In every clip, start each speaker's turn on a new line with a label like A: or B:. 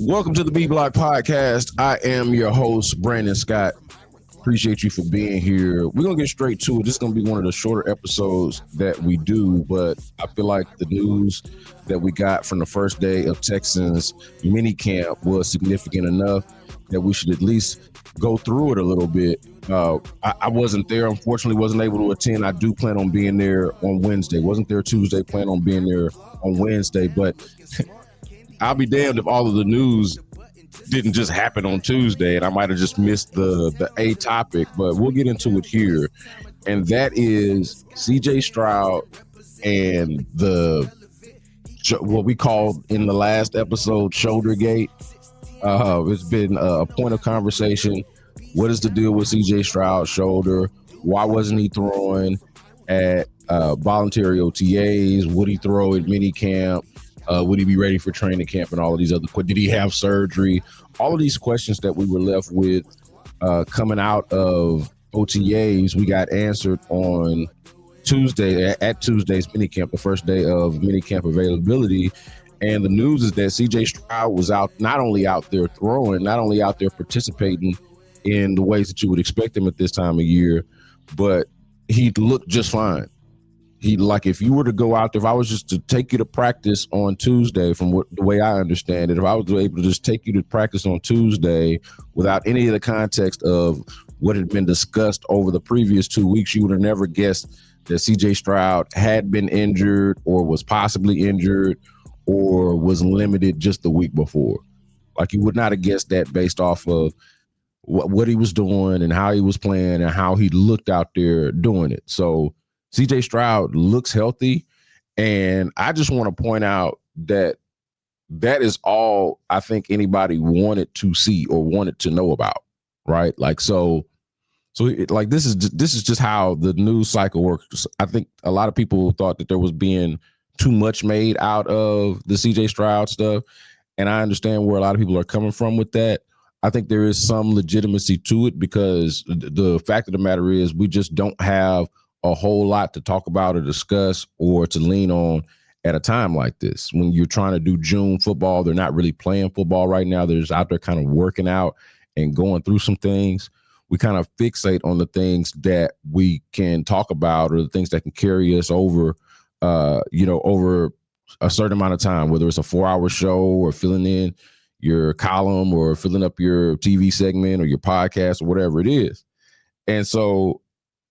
A: Welcome to the B Block Podcast. I am your host, Brandon Scott. Appreciate you for being here. We're going to get straight to it. This is going to be one of the shorter episodes that we do, but I feel like the news that we got from the first day of Texans minicamp was significant enough that we should at least go through it a little bit. I wasn't there, unfortunately, wasn't able to attend. I do plan on being there on Wednesday. Wasn't there Tuesday, plan on being there on Wednesday, but I'll be damned if all of the news didn't just happen on Tuesday and I might have just missed the A topic, but we'll get into it here. And that is CJ Stroud and what we called in the last episode shoulder gate. It's been a point of conversation. What is the deal with CJ Stroud's shoulder? Why wasn't he throwing at voluntary OTAs? Would he throw at minicamp? Would he be ready for training camp and all of these other questions? Did he have surgery? All of these questions that we were left with coming out of OTAs, we got answered on Tuesday at Tuesday's minicamp, the first day of minicamp availability. And the news is that CJ Stroud was not only out there throwing, not only out there participating in the ways that you would expect him at this time of year, but he looked just fine. If you were to go out there, if I was just to take you to practice on Tuesday, from the way I understand it, if I was able to just take you to practice on Tuesday without any of the context of what had been discussed over the previous 2 weeks, you would have never guessed that CJ Stroud had been injured or was possibly injured or was limited just the week before. Like, you would not have guessed that based off of what he was doing and how he was playing and how he looked out there doing it. So CJ Stroud looks healthy, and I just want to point out that is all I think anybody wanted to see or wanted to know about, right? This is just how the news cycle works. I think a lot of people thought that there was being too much made out of the CJ Stroud stuff, and I understand where a lot of people are coming from with that. I think there is some legitimacy to it because the fact of the matter is we just don't have a whole lot to talk about or discuss or to lean on at a time like this. When you're trying to do June football, they're not really playing football right now. They're just out there kind of working out and going through some things. We kind of fixate on the things that we can talk about or the things that can carry us over, over a certain amount of time, whether it's a 4-hour show or filling in your column or filling up your TV segment or your podcast or whatever it is. And so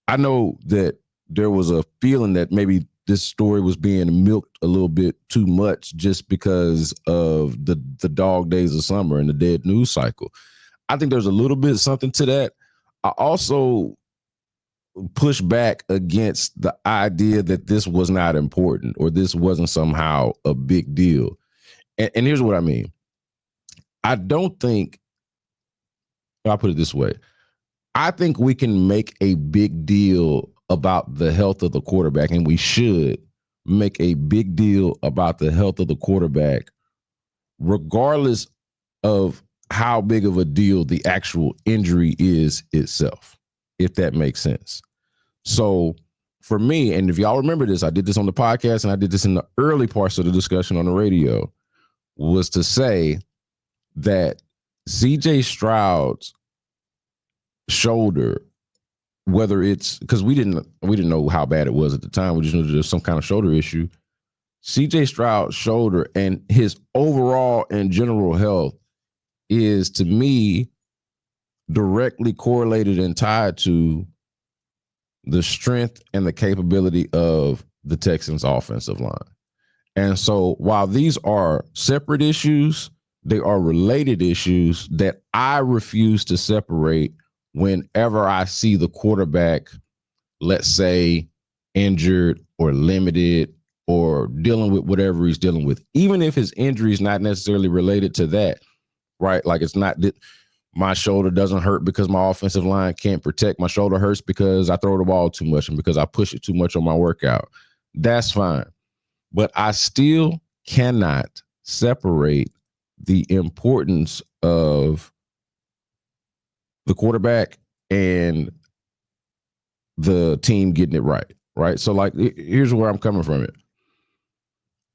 A: I know that there was a feeling that maybe this story was being milked a little bit too much just because of the dog days of summer and the dead news cycle. I think there's a little bit something to that. I also push back against the idea that this was not important or this wasn't somehow a big deal. And here's what I mean. I don't think, I'll put it this way. I think we can make a big deal about the health of the quarterback, and we should make a big deal about the health of the quarterback, regardless of how big of a deal the actual injury is itself, if that makes sense. So for me, and if y'all remember this, I did this on the podcast and I did this in the early parts of the discussion on the radio, was to say that CJ Stroud's shoulder, whether it's because we didn't know how bad it was at the time, we just knew there was some kind of shoulder issue. CJ Stroud's shoulder and his overall and general health is, to me, directly correlated and tied to the strength and the capability of the Texans offensive line. And so while these are separate issues, they are related issues that I refuse to separate whenever I see the quarterback, let's say, injured or limited or dealing with whatever he's dealing with, even if his injury is not necessarily related to that, right? Like, it's not that my shoulder doesn't hurt because my offensive line can't protect. My shoulder hurts because I throw the ball too much and because I push it too much on my workout. That's fine. But I still cannot separate the importance of the quarterback and the team getting it right? So, like, here's where I'm coming from it.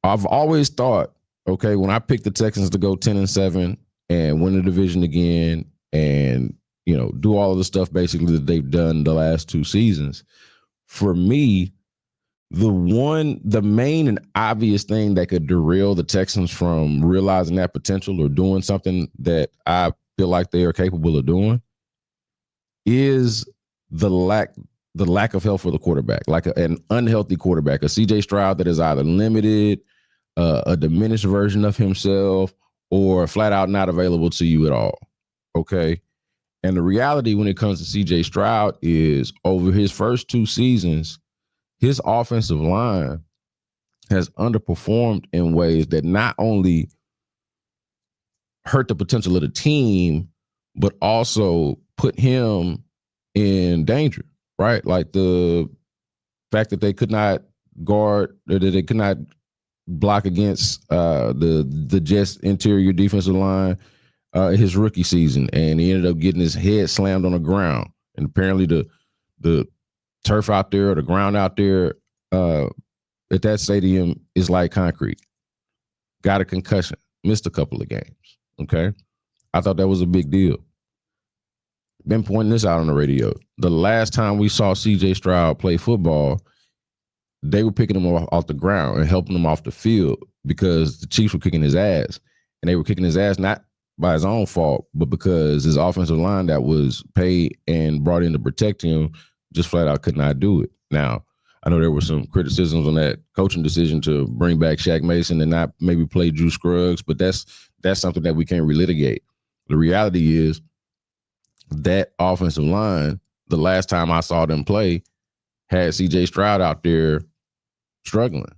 A: I've always thought Okay, when I picked the Texans to go 10-7 and win the division again, and do all of the stuff basically that they've done the last 2 seasons, for me, the main and obvious thing that could derail the Texans from realizing that potential or doing something that I feel like they are capable of doing is the lack of health for the quarterback, like an unhealthy quarterback, a CJ Stroud that is either limited, a diminished version of himself, or flat out not available to you at all. Okay. And the reality when it comes to CJ Stroud is over his first 2 seasons, his offensive line has underperformed in ways that not only hurt the potential of the team, but also put him in danger, right? Like the fact that they could not guard, or that they could not block against the Jets' interior defensive line his rookie season, and he ended up getting his head slammed on the ground. And apparently the turf out there, or the ground out there at that stadium is like concrete. Got a concussion, missed a couple of games. Okay. I thought that was a big deal. Been pointing this out on the radio. The last time we saw CJ Stroud play football, they were picking him off the ground and helping him off the field because the Chiefs were kicking his ass. And they were kicking his ass not by his own fault, but because his offensive line that was paid and brought in to protect him just flat out could not do it. Now, I know there were some criticisms on that coaching decision to bring back Shaq Mason and not maybe play Drew Scruggs, but that's something that we can't relitigate. The reality is that offensive line, the last time I saw them play, had CJ Stroud out there struggling.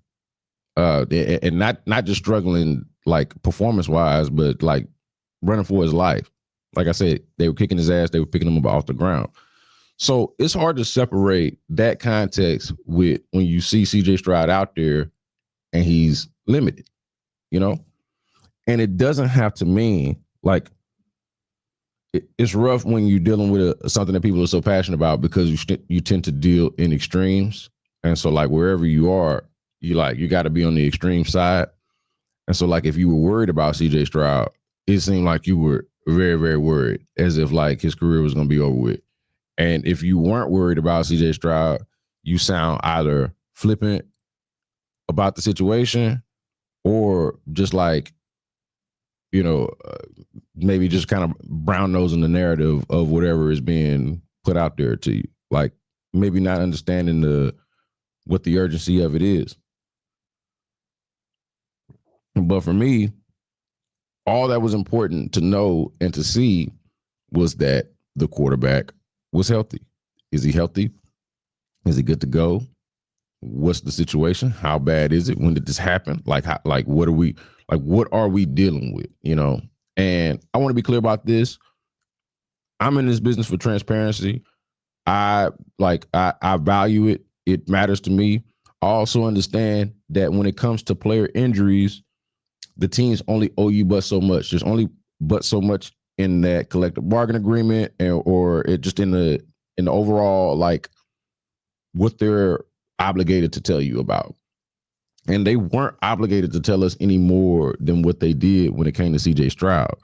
A: And not just struggling like performance wise, but like running for his life. Like I said, they were kicking his ass, they were picking him up off the ground. So it's hard to separate that context with when you see CJ Stroud out there and he's limited, And it doesn't have to mean like it's rough when you're dealing with something that people are so passionate about because you tend to deal in extremes. And so like wherever you are, you got to be on the extreme side. And so like if you were worried about CJ Stroud, it seemed like you were very, very worried, as if like his career was going to be over with. And if you weren't worried about CJ Stroud, you sound either flippant about the situation or just like, maybe just kind of brown nosing the narrative of whatever is being put out there to you. Like maybe not understanding what the urgency of it is. But for me, all that was important to know and to see was that the quarterback was healthy. Is he healthy? Is he good to go? What's the situation? How bad is it? When did this happen? What are we dealing with? And I want to be clear about this. I'm in this business for transparency. I value it. It matters to me. I also understand that when it comes to player injuries, the teams only owe you but so much. There's only but so much in that collective bargaining agreement, or it just in the overall like what they're obligated to tell you about. And they weren't obligated to tell us any more than what they did when it came to CJ Stroud.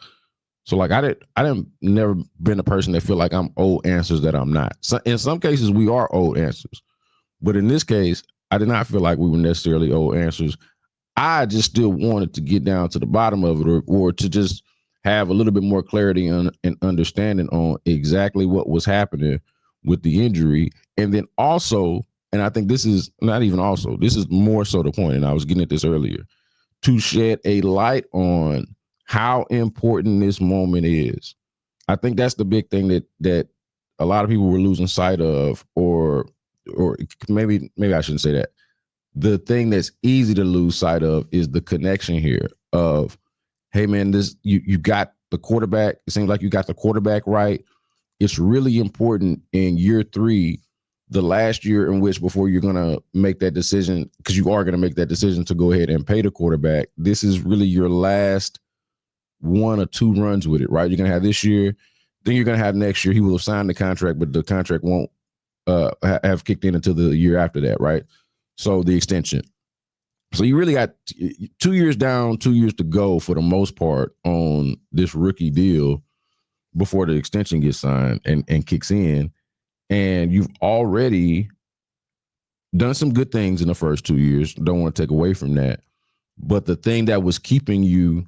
A: So like I didn't never been a person that feel like I'm owed answers that I'm not. So in some cases we are owed answers, but in this case I did not feel like we were necessarily owed answers. I just still wanted to get down to the bottom of it, or to just have a little bit more clarity and understanding on exactly what was happening with the injury. And then also, and I think this is not even also, this is more so the point, and I was getting at this earlier, to shed a light on how important this moment is. I think that's the big thing that a lot of people were losing sight of, or maybe I shouldn't say that. The thing that's easy to lose sight of is the connection here of, hey man, this you got the quarterback. It seems like you got the quarterback right. It's really important in year 3, the last year in which before you're gonna make that decision, because you are gonna make that decision to go ahead and pay the quarterback. This is really your last 1 or 2 runs with it, right? You're gonna have this year, then you're gonna have next year. He will have signed the contract, but the contract won't have kicked in until the year after that, right? So the extension. So you really got 2 years down, 2 years to go for the most part on this rookie deal before the extension gets signed and kicks in. And you've already done some good things in the first 2 years. Don't want to take away from that. But the thing that was keeping you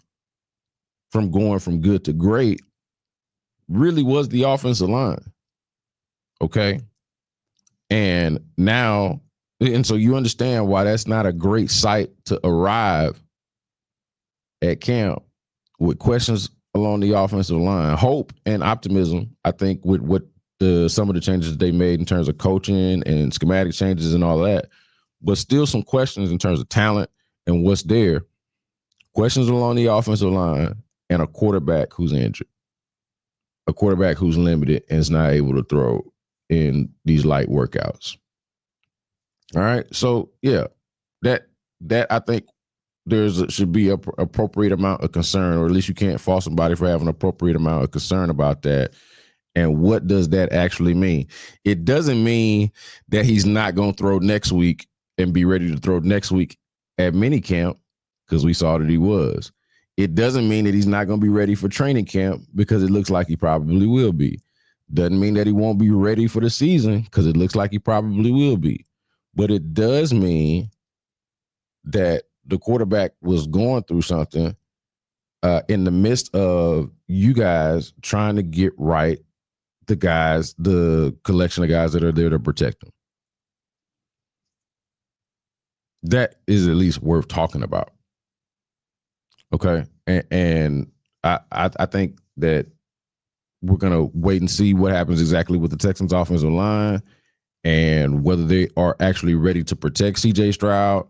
A: from going from good to great really was the offensive line. Okay. And now, and so you understand why that's not a great site to arrive at camp with questions along the offensive line. Hope and optimism, I think, with what some of the changes they made in terms of coaching and schematic changes and all that, but still some questions in terms of talent and what's there. Questions along the offensive line and a quarterback who's injured, a quarterback who's limited and is not able to throw in these light workouts. All right. So yeah, that I think should be a appropriate amount of concern, or at least you can't fault somebody for having an appropriate amount of concern about that. And what does that actually mean? It doesn't mean that he's not going to throw next week and be ready to throw next week at minicamp, because we saw that he was. It doesn't mean that he's not going to be ready for training camp, because it looks like he probably will be. Doesn't mean that he won't be ready for the season, because it looks like he probably will be. But it does mean that the quarterback was going through something in the midst of you guys trying to get right the collection of guys that are there to protect him. That is at least worth talking about. Okay. And I think that we're going to wait and see what happens exactly with the Texans offensive line and whether they are actually ready to protect CJ Stroud.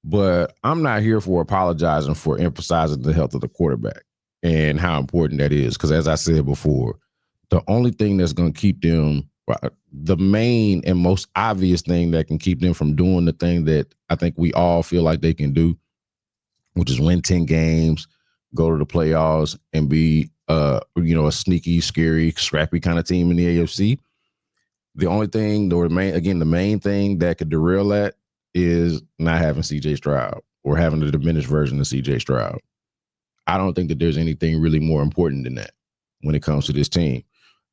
A: But I'm not here for apologizing for emphasizing the health of the quarterback and how important that is. Because as I said before, the only thing that's going to keep them, the main and most obvious thing that can keep them from doing the thing that I think we all feel like they can do, which is win 10 games, go to the playoffs, and be a sneaky, scary, scrappy kind of team in the AFC. The only thing, the main thing that could derail that is not having CJ Stroud or having a diminished version of CJ Stroud. I don't think that there's anything really more important than that when it comes to this team.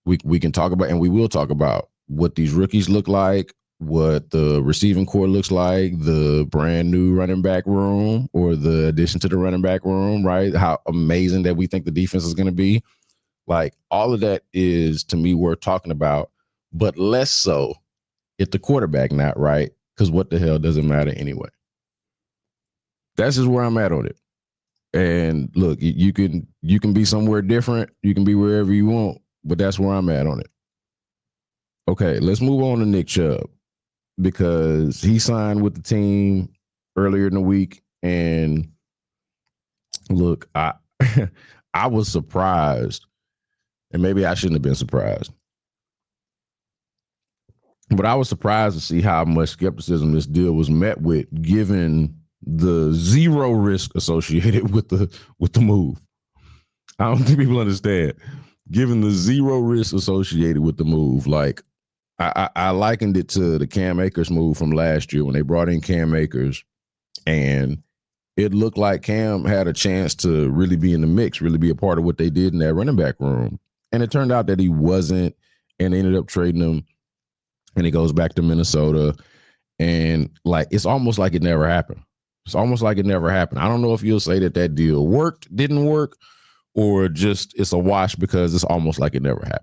A: We can talk about, and we will talk about, what these rookies look like, what the receiving core looks like, the brand new running back room or the addition to the running back room, right? How amazing that we think the defense is going to be. Like, all of that is, to me, worth talking about, but less so if the quarterback not right, because what the hell does it matter anyway? That's just where I'm at on it. And look, you can be somewhere different. You can be wherever you want, but that's where I'm at on it. Okay, let's move on to Nick Chubb, because he signed with the team earlier in the week. And look, I I was surprised, and maybe I shouldn't have been surprised, but I was surprised to see how much skepticism this deal was met with, given the zero risk associated with the move. I don't think people understand. Given the zero risk associated with the move, like I likened it to the Cam Akers move from last year when they brought in Cam Akers, and it looked like Cam had a chance to really be in the mix, really be a part of what they did in that running back room. And it turned out that he wasn't, and they ended up trading him, and he goes back to Minnesota. And like, it's almost like it never happened. It's almost like it never happened. I don't know if you'll say that deal worked, didn't work, or just it's a wash because it's almost like it never happened.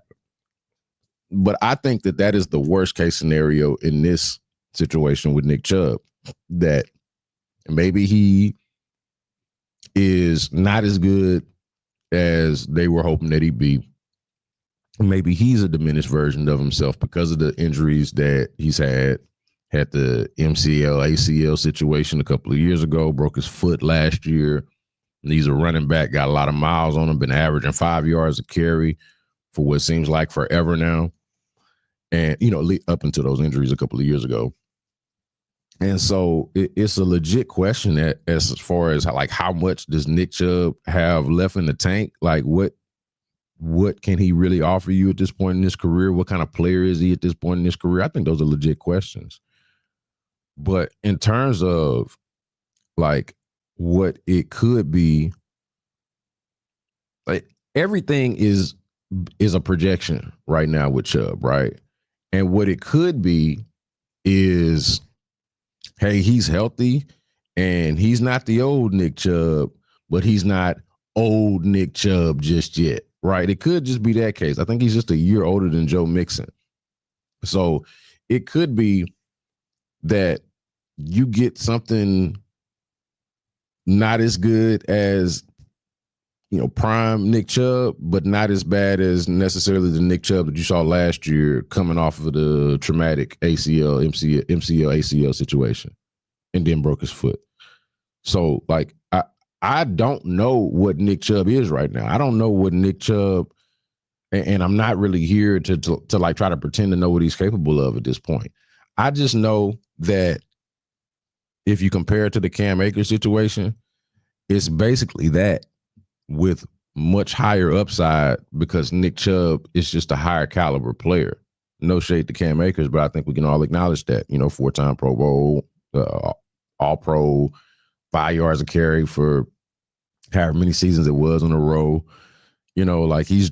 A: But I think that is the worst case scenario in this situation with Nick Chubb, that maybe he is not as good as they were hoping that he'd be. Maybe he's a diminished version of himself because of the injuries that he's had the MCL, ACL situation a couple of years ago, broke his foot last year. And he's a running back, got a lot of miles on him, been averaging 5 yards a carry for what seems like forever now. And, up until those injuries a couple of years ago. And so it's a legit question as far as how much does Nick Chubb have left in the tank? Like, what can he really offer you at this point in his career? What kind of player is he at this point in his career? I think those are legit questions. But in terms of like what it could be. Like everything is a projection right now with Chubb, right? And what it could be is, hey, he's healthy and he's not the old Nick Chubb, but he's not old Nick Chubb just yet, right? It could just be that case. I think he's just a year older than Joe Mixon. So it could be that you get something not as good as, prime Nick Chubb, but not as bad as necessarily the Nick Chubb that you saw last year coming off of the traumatic MCL, ACL situation and then broke his foot. So, like, I don't know what Nick Chubb is right now. I don't know what Nick Chubb, and I'm not really here to like try to pretend to know what he's capable of at this point. I just know that if you compare it to the Cam Akers situation, it's basically that with much higher upside because Nick Chubb is just a higher caliber player. No shade to Cam Akers, but I think we can all acknowledge that, 4-time Pro Bowl, all pro, 5 yards a carry for however many seasons it was in a row. Like he is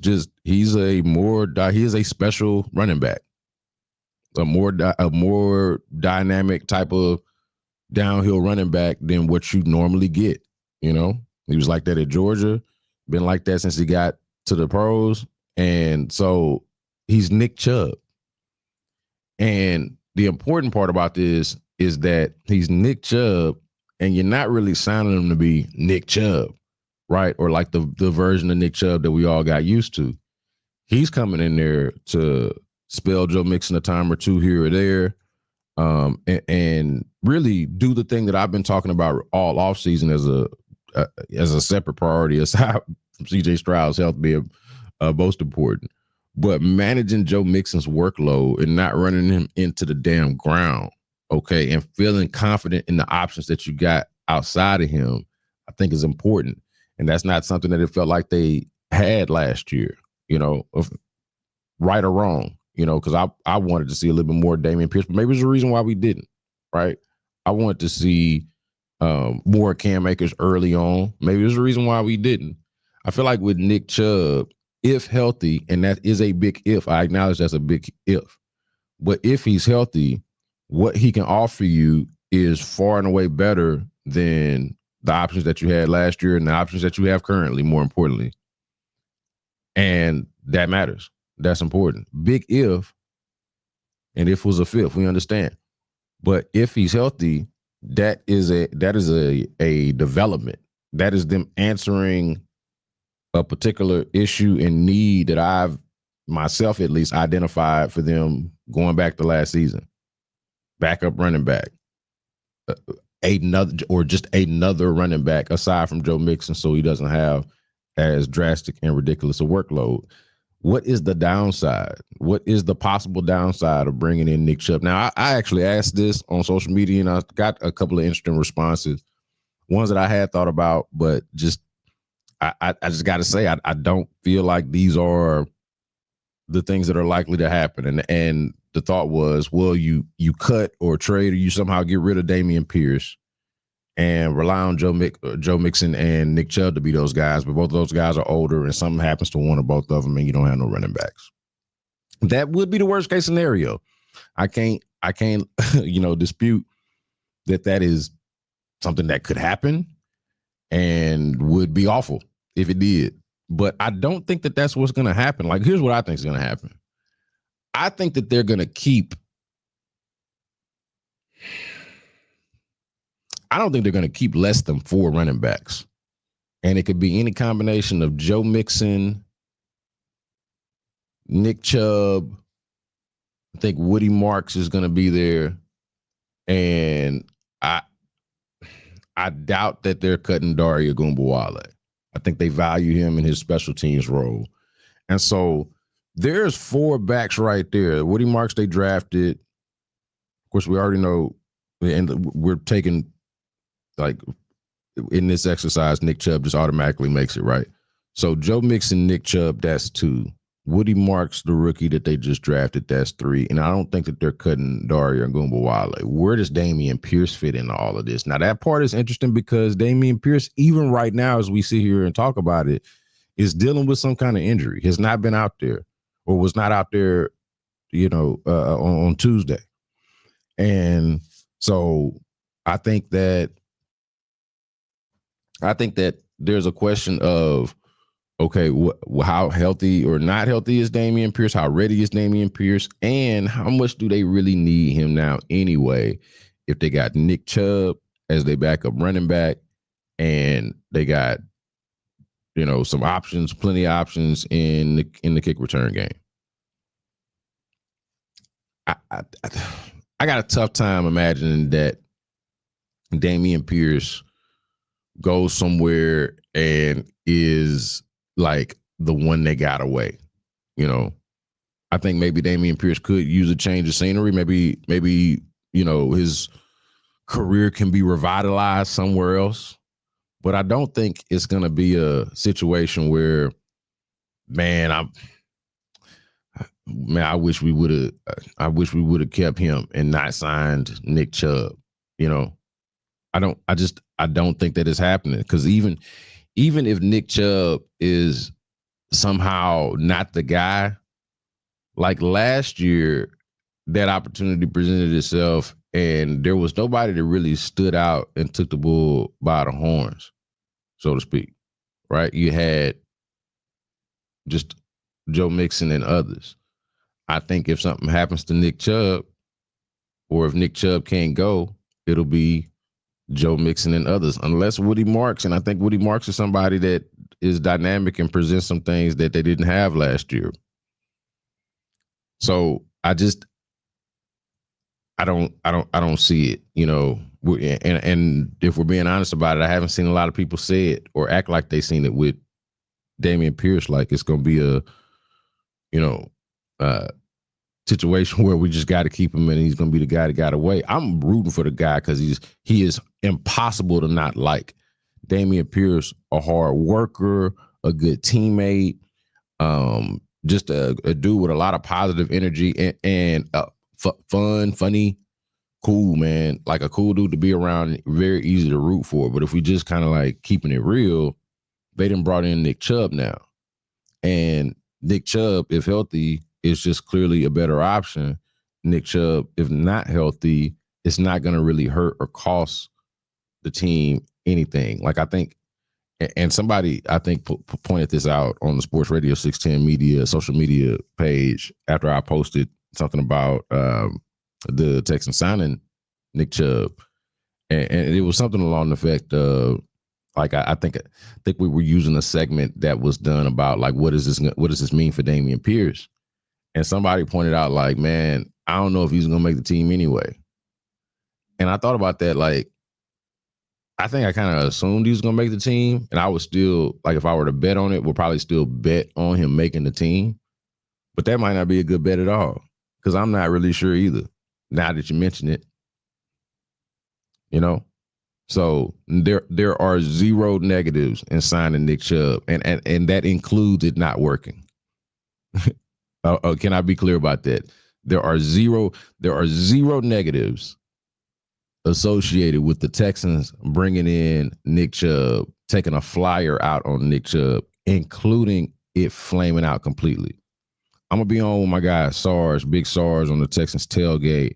A: a special running back, a more dynamic type of downhill running back than what you normally get. He was like that at Georgia, been like that since he got to the pros. And so he's Nick Chubb. And the important part about this is that he's Nick Chubb and you're not really signing him to be Nick Chubb, right? Or like the version of Nick Chubb that we all got used to. He's coming in there to spell Joe Mixon a time or two here or there, and really do the thing that I've been talking about all offseason as a separate priority aside from CJ Stroud's health being most important. But managing Joe Mixon's workload and not running him into the damn ground, okay, and feeling confident in the options that you got outside of him, I think is important. And that's not something that it felt like they had last year, right or wrong, because I wanted to see a little bit more Dameon Pierce, but maybe there's a reason why we didn't, right? I wanted to see more Cam Akers early on. Maybe there's a reason why we didn't. I feel like with Nick Chubb, if healthy, and that is a big if, I acknowledge that's a big if, but if he's healthy, what he can offer you is far and away better than the options that you had last year and the options that you have currently, more importantly. And that matters. That's important. Big if, and if was a fifth, we understand. But if he's healthy, that is a development. That is them answering a particular issue and need that I've myself at least identified for them going back to last season. Backup running back. Another running back aside from Joe Mixon, so he doesn't have as drastic and ridiculous a workload. What is the downside? What is the possible downside of bringing in Nick Chubb? Now, I actually asked this on social media, and I got a couple of interesting responses. Ones that I had thought about, but I just got to say, I don't feel like these are the things that are likely to happen. And the thought was, well, you cut or trade or you somehow get rid of Dameon Pierce and rely on Joe Mixon and Nick Chubb to be those guys, but both of those guys are older and something happens to one or both of them and you don't have no running backs. That would be the worst case scenario. I can't dispute that is something that could happen and would be awful if it did. But I don't think that that's what's going to happen. Like, here's what I think is going to happen. I think that they're going to keep. I don't think they're going to keep less than 4 running backs. And it could be any combination of Joe Mixon, Nick Chubb. I think Woody Marks is going to be there. And I doubt that they're cutting Dare Ogunbowale. I think they value him in his special teams role. And so there's 4 backs right there. Woody Marks, they drafted. Of course, we already know, and we're taking, like, in this exercise, Nick Chubb just automatically makes it, right? So Joe Mixon, Nick Chubb, that's 2. Woody Marks, the rookie that they just drafted, that's 3. And I don't think that they're cutting Dario Ngumbawale. Where does Damian Pierce fit into all of this? Now, that part is interesting because Damian Pierce, even right now, as we sit here and talk about it, is dealing with some kind of injury. Has not been out there or was not out there, on Tuesday. And so I think that there's a question of, okay, how healthy or not healthy is Damian Pierce? How ready is Damian Pierce? And how much do they really need him now anyway? If they got Nick Chubb as their backup running back, and they got some options, plenty of options in the kick return game. I got a tough time imagining that Damian Pierce goes somewhere and is like the one that got away. I think maybe Damian Pierce could use a change of scenery. Maybe his career can be revitalized somewhere else. But I don't think it's going to be a situation where, I wish we would have kept him and not signed Nick Chubb. I don't think that is happening, because even if Nick Chubb is somehow not the guy, like last year, that opportunity presented itself and there was nobody that really stood out and took the bull by the horns, so to speak, right? You had just Joe Mixon and others. I think if something happens to Nick Chubb, or if Nick Chubb can't go, it'll be Joe Mixon and others, unless Woody Marks. And I think Woody Marks is somebody that is dynamic and presents some things that they didn't have last year. So I don't see it, and if we're being honest about it, I haven't seen a lot of people say it or act like they seen it with Damian Pierce, like it's going to be a, situation where we just got to keep him and he's going to be the guy that got away. I'm rooting for the guy because he is impossible to not like. Damian Pierce, a hard worker, a good teammate, just a dude with a lot of positive energy and fun, funny, cool, man. Like a cool dude to be around, very easy to root for. But if we just kind of like keeping it real, they done brought in Nick Chubb now. And Nick Chubb, if healthy, is just clearly a better option. Nick Chubb, if not healthy, it's not going to really hurt or cost the team anything. Like I think, and somebody I think pointed this out on the Sports Radio 610 media social media page after I posted something about the Texans signing Nick Chubb, and it was something along the effect of, like I think we were using a segment that was done about like what does this mean for Damian Pierce, and somebody pointed out like, man, I don't know if he's gonna make the team anyway. And I thought about that, like I think I kind of assumed he was gonna make the team, and I would still, like, if I were to bet on it, would probably still bet on him making the team. But that might not be a good bet at all, because I'm not really sure either. Now that you mention it, so there are zero negatives in signing Nick Chubb, and that includes it not working. Can I be clear about that? There are zero negatives associated with the Texans bringing in Nick Chubb, taking a flyer out on Nick Chubb, including it flaming out completely. I'm going to be on with my guy Sarge, Big Sarge, on the Texans tailgate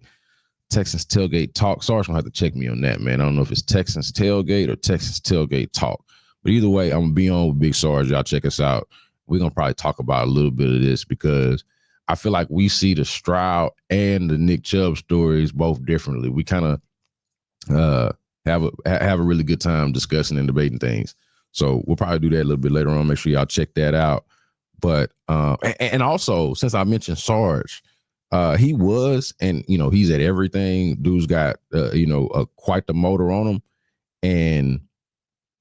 A: talk. Sarge going to have to check me on that, man. I don't know if it's Texans tailgate or Texans tailgate talk. But either way, I'm going to be on with Big Sarge. Y'all check us out. We're going to probably talk about a little bit of this, because I feel like we see the Stroud and the Nick Chubb stories both differently. We kind of have a really good time discussing and debating things. So we'll probably do that a little bit later on. Make sure y'all check that out. But and also, since I mentioned Sarge, he was, and he's at everything. Dude's got quite the motor on him, and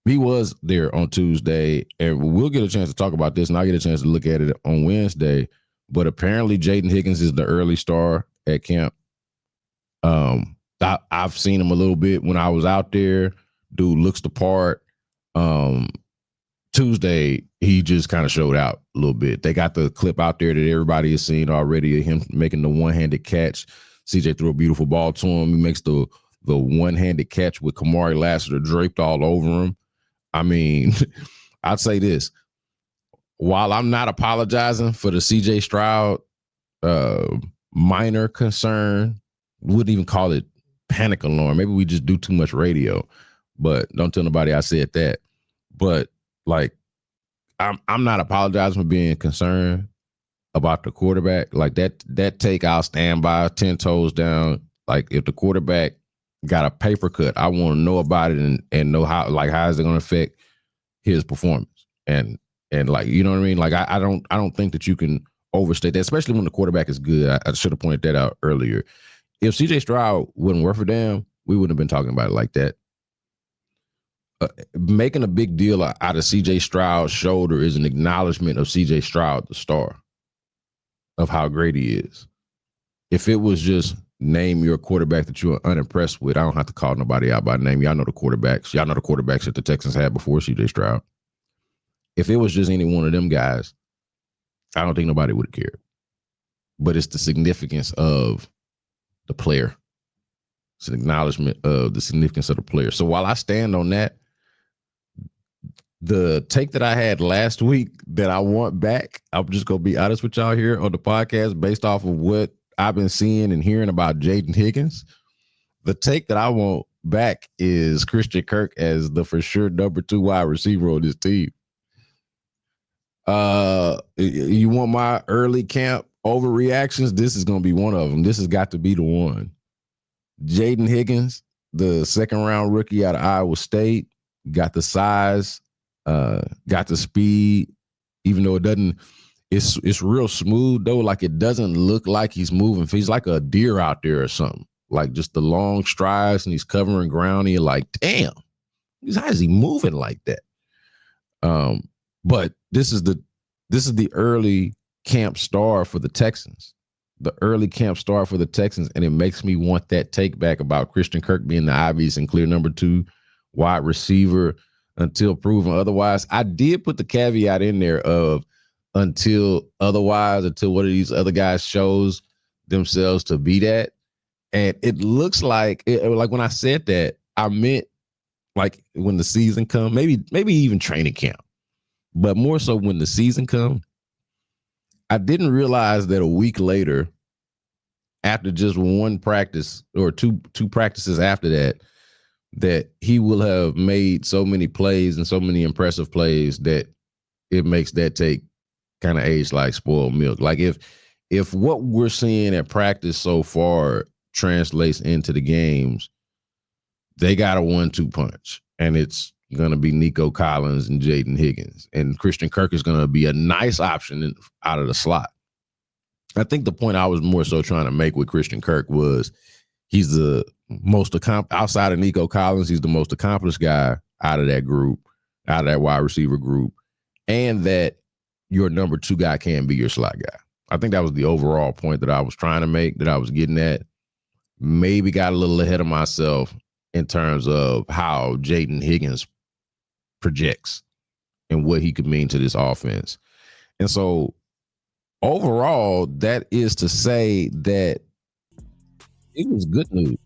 A: he was there on Tuesday. And we'll get a chance to talk about this, and I'll get a chance to look at it on Wednesday. But apparently, Jaden Higgins is the early star at camp. I've seen him a little bit when I was out there. Dude looks the part. Tuesday, he just kind of showed out a little bit. They got the clip out there that everybody has seen already of him making the one-handed catch. CJ threw a beautiful ball to him. He makes the one-handed catch with Kamari Lassiter draped all over him. I mean, I'd say this. While I'm not apologizing for the CJ Stroud minor concern, wouldn't even call it panic alarm. Maybe we just do too much radio, but don't tell nobody I said that. But like, I'm not apologizing for being concerned about the quarterback. Like that take, I'll stand by 10 toes down. Like if the quarterback got a paper cut, I want to know about it and know how is it going to affect his performance. And like, you know what I mean? Like I don't think that you can overstate that, especially when the quarterback is good. I should have pointed that out earlier. If CJ Stroud wouldn't work for them, we wouldn't have been talking about it like that. Making a big deal out of CJ Stroud's shoulder is an acknowledgement of CJ Stroud, the star, of how great he is. If it was just name your quarterback that you're unimpressed with, I don't have to call nobody out by name. Y'all know the quarterbacks. Y'all know the quarterbacks that the Texans had before CJ Stroud. If it was just any one of them guys, I don't think nobody would have cared. But it's the significance of the player. It's an acknowledgement of the significance of the player. So while I stand on that, the take that I had last week that I want back, I'm just going to be honest with y'all here on the podcast based off of what I've been seeing and hearing about Jaden Higgins. The take that I want back is Christian Kirk as the for sure number 2 wide receiver on this team. You want my early camp overreactions? This is going to be one of them. This has got to be the one. Jaden Higgins, the second round rookie out of Iowa State, got the size, got the speed, even though it doesn't, it's real smooth though. Like it doesn't look like he's moving. He's like a deer out there or something. Like just the long strides and he's covering ground. And you're like, damn, how is he moving like that? But this is the early camp star for the Texans. The early camp star for the Texans, and it makes me want that take back about Christian Kirk being the obvious and clear number 2 wide receiver until proven otherwise. I did put the caveat in there of until otherwise, until one of these other guys shows themselves to be that. And it looks like when I said that, I meant like when the season comes, maybe even training camp, but more so when the season comes. I didn't realize that a week later, after just one practice or two practices after that he will have made so many plays and so many impressive plays that it makes that take kind of age like spoiled milk. Like if what we're seeing at practice so far translates into the games, they got a 1-2 punch, and it's going to be Nico Collins and Jaden Higgins, and Christian Kirk is going to be a nice option out of the slot. I think the point I was more so trying to make with Christian Kirk was he's the most outside of Nico Collins, he's the most accomplished guy out of that group, out of that wide receiver group, and that your number 2 guy can be your slot guy. I think that was the overall point that I was trying to make, that I was getting at. Maybe got a little ahead of myself in terms of how Jaden Higgins projects and what he could mean to this offense. And so overall, that is to say that it was good news.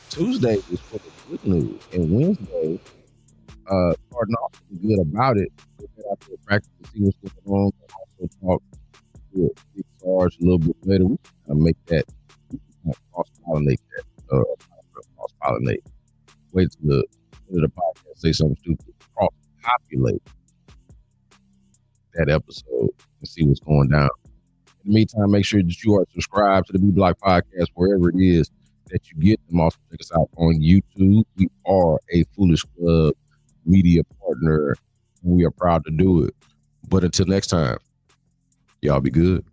A: Tuesday was for the good news. And Wednesday, starting off good about it. We'll get out there practice to see what's going on. Also talk to Big Sarge a little bit later. We can make that, cross-pollinate that. Cross-pollinate. Wait till the end of the podcast, say something stupid. Cross-populate that episode and see what's going down. In the meantime, make sure that you are subscribed to the B Block Podcast wherever it is that you get them. Also check us out on YouTube. We are a Foolish Club media partner. We are proud to do it. But until next time, y'all be good.